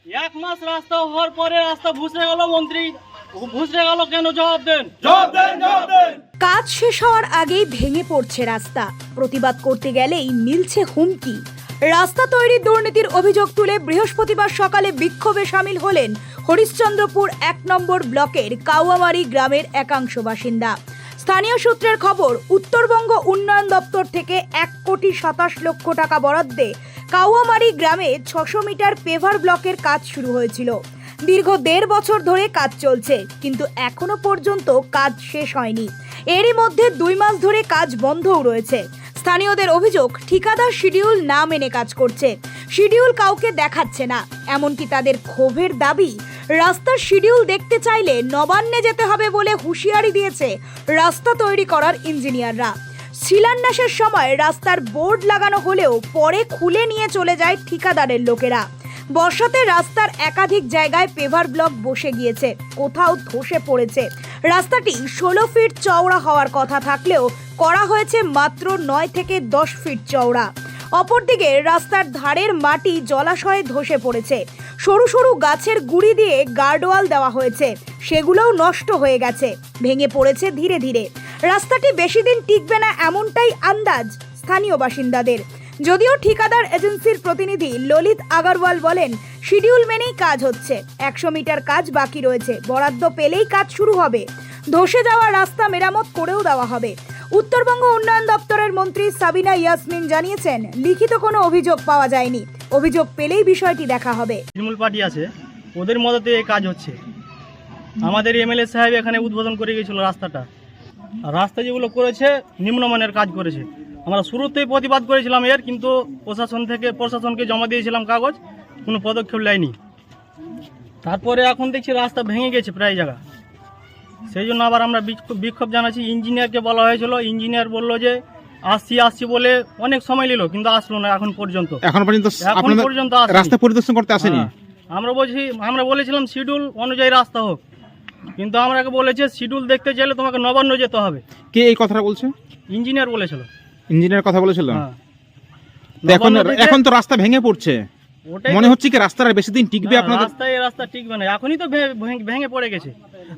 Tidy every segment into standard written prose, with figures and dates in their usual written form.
এক মাস রাস্তা হওয়ার পরে রাস্তা ভুসড়ে গেল, মন্ত্রী ভুসড়ে গেল কেন? জবাব দেন। কাজ শেষ হওয়ার আগেই ভেঙে পড়ছে রাস্তা, প্রতিবাদ করতে গেলেই মিলছে হুমকি। রাস্তা তৈরির দুর্নীতির অভিযোগ তুলে বৃহস্পতিবার সকালে বিক্ষোভে সামিল হলেন হরিশ্চন্দ্রপুর ১ নম্বর ব্লকের কাউয়ামারি গ্রামের একাংশ বাসিন্দা। স্থানীয় সূত্রের খবর, উত্তরবঙ্গ উন্নয়ন দপ্তর থেকে ১,২৭,০০,০০০ টাকা বরাদ্দে কাউয়ামারি গ্রামে ৬০০ মিটার পেভার ব্লকের কাজ শুরু হয়েছিল। দীর্ঘ ১.৫ বছর ধরে কাজ চলছে, কিন্তু এখনো পর্যন্ত কাজ শেষ হয়নি। এরই মধ্যে ২ মাস ধরে কাজ বন্ধও রয়েছে। স্থানীয়দের অভিযোগ, ঠিকাদার শিডিউল না মেনে কাজ করছে, শিডিউল কাউকে দেখাচ্ছে না। এমনকি তাদের ক্ষোভের দাবি, রাস্তার শিডিউল দেখতে চাইলে নবান্নে যেতে হবে বলে হুঁশিয়ারি দিয়েছে রাস্তা তৈরি করার ইঞ্জিনিয়াররা। শিলান্যাসের সময় রাস্তার বোর্ড লাগানো হলেও পরে খুলে নিয়ে চলে যায় ঠিকাদারের লোকেরা। বর্ষাতে রাস্তার একাধিক জায়গায় পেভার ব্লক বসে গিয়েছে, কোথাও ধসে পড়েছে। রাস্তাটি ১৬ ফিট চওড়া হওয়ার কথা থাকলেও করা হয়েছে মাত্র ৯ থেকে ১০ ফিট চওড়া। অপরদিকে রাস্তার ধারের মাটি জলাশয়ে ধসে পড়েছে। সরু সরু গাছের গুঁড়ি দিয়ে গার্ডওয়াল দেওয়া হয়েছে, সেগুলোও নষ্ট হয়ে গেছে, ভেঙে পড়েছে ধীরে ধীরে। রাস্তাটি বেশি দিন টিকবে না এমনটাই আন্দাজ স্থানীয় বাসিন্দাদের। যদিও ঠিকাদার এজেন্সির প্রতিনিধি ললিত আগরওয়াল বলেন, শিডিউল মেনেই কাজ হচ্ছে, ১০০ মিটার কাজ বাকি রয়েছে, বরাদ্দ পেলেই কাজ শুরু হবে। ধসে যাওয়া রাস্তা মেরামত করেও দেওয়া হবে। উত্তরবঙ্গ উন্নয়ন দপ্তরের মন্ত্রী সাবিনা ইয়াসমিন জানিয়েছেন, লিখিত কোনো অভিযোগ পাওয়া যায়নি, অভিযোগ পেলেই বিষয়টি দেখা হবে। তৃণমূল পার্টি আছে, ওদের মদতে এই কাজ হচ্ছে। আমাদের এমএলএ সাহেব এখানে উদ্বোধন করে গিয়েছিল রাস্তাটা। আর রাস্তা যেগুলো করেছে নিম্নমানের কাজ করেছে। আমরা শুরুতেই প্রতিবাদ করেছিলাম এর, কিন্তু প্রশাসনকে জমা দিয়েছিলাম কাগজ, কোনো পদক্ষেপ নেয়নি। তারপরে এখন দেখছি রাস্তা ভেঙে গেছে প্রায় জায়গা, সেই জন্য আবার আমরা বিক্ষোভ জানাচ্ছি। ইঞ্জিনিয়ারকে বলা হয়েছিল, ইঞ্জিনিয়ার বললো যে আসছি বলে অনেক সময় নিল, কিন্তু আসলো না এখন পর্যন্ত রাস্তা পরিদর্শন করতে আসেনি। আমরা বলেছিলাম শিডিউল অনুযায়ী রাস্তা হোক, কিন্তু আমরাকে বলেছে শিডিউল দেখতে চাইলে তোমাকে নবান্ন যেতে হবে। কে এই কথাটা বলছে? ইঞ্জিনিয়ার বলেছিল। ইঞ্জিনিয়ার কথা বলেছিল। হ্যাঁ। এখন তো রাস্তা ভেঙে পড়ছে, মনে হচ্ছে কি রাস্তাটা বেশি দিন টিকবে আপনাদের? রাস্তা টিকবে না, এখনই তো ভেঙে পড়ে গেছে।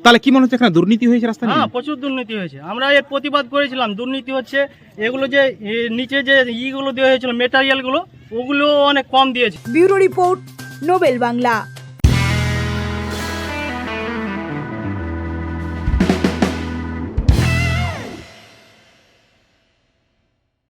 তাহলে কি মনে হচ্ছে এখানে দুর্নীতি হয়েছে রাস্তা নিয়ে? হ্যাঁ, প্রচুর দুর্নীতি হয়েছে। আমরা এর প্রতিবাদ করেছিলাম, দুর্নীতি হচ্ছে। এগুলো যে নিচে যে ইগুলো দেওয়া হয়েছিল মেটেরিয়ালগুলো, ওগুলো অনেক কম দিয়েছে। Bureau report, Nobel Bangla.